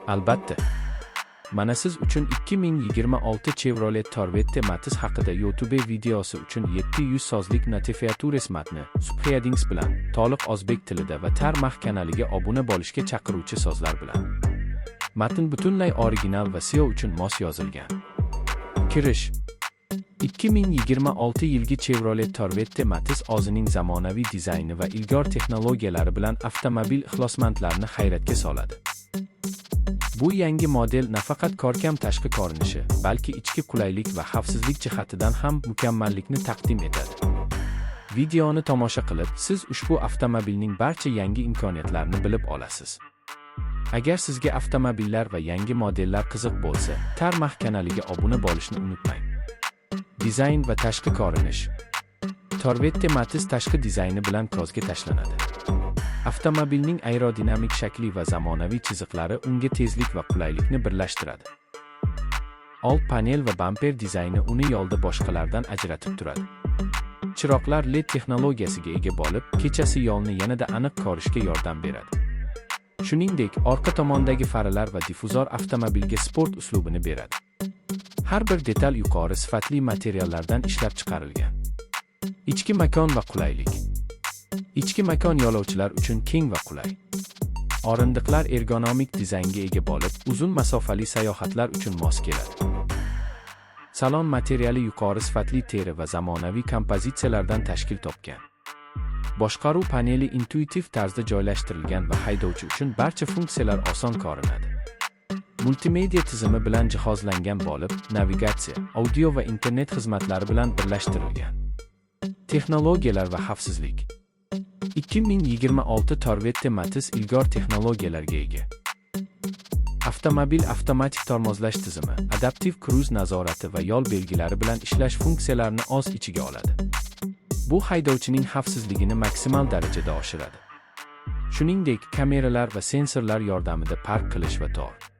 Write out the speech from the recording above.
Albatta. Mana siz uchun 2026 Chevrolet Corvette Matiz haqida YouTube videosi uchun 700 sozlik Notifiatures matni, subheadings bilan, to'liq o'zbek tilida va Tarmax kanaliga obuna bo'lishga chaqiruvchi so'zlar bilan. Matn butunlay original va SEO uchun mos yozilgan. Kirish. 2026 yilgi Chevrolet Corvette Matiz o'zining zamonaviy dizayni va ilg'or texnologiyalari bilan avtomobil ixlosmandlarini hayratga soladi. Bu yangi model nafaqat ko'rkam tashqi ko'rinishi, balki ichki qulaylik va xavfsizlik jihatidan ham mukammallikni taqdim etadi. Videoni tomosha qilib, siz ushbu avtomobilning barcha yangi imkoniyatlarini bilib olasiz. Agar sizga avtomobillar va yangi modellar qiziq bo'lsa, Tarmax kanaliga obuna bo'lishni unutmang. Dizayn va tashqi ko'rinish. Corvette Matiz tashqi dizayni bilan ko'zga tashlanadi. Avtomobilning aerodinamik shakli va zamonaviy chiziqlari unga tezlik va qulaylikni birlashtiradi. Old panel va bamper dizayni uni yo'lda boshqalardan ajratib turadi. Chiroqlar LED texnologiyasiga ega bo'lib, kechasi yo'lni yanada aniq ko'rishga yordam beradi. Shuningdek, orqa tomondagi faralar va difuzor avtomobilga sport uslubini beradi. Har bir detal yuqori sifatli materiallardan ishlab chiqarilgan. Ichki makon va qulaylik. Ichki makon yo'lovchilar uchun keng va qulay. O'rindiqlar ergonomik dizaynga ega bo'lib, uzun masofali sayohatlar uchun mos keladi. Salon materiali yuqori sifatli teri va zamonaviy kompozitsiyalardan tashkil topgan. Boshqaruv paneli intuitiv tarzda joylashtirilgan va haydovchi uchun barcha funksiyalar oson ko'rinadi. Multimedia tizimi bilan jihozlangan bo'lib, navigatsiya, audio va internet xizmatlari bilan birlashtirilgan. Texnologiyalar va xavfsizlik. 2026 Corvette Matiz ilg'or texnologiyalarga ega. Avtomobil avtomatik tormozlash tizimi, adaptiv kruz nazorati va yo'l belgilari bilan ishlash funksiyalarini o'z ichiga oladi. Bu haydovchining xavfsizligini maksimal darajada oshiradi. Shuningdek, kameralar va sensorlar yordamida park qilish va tor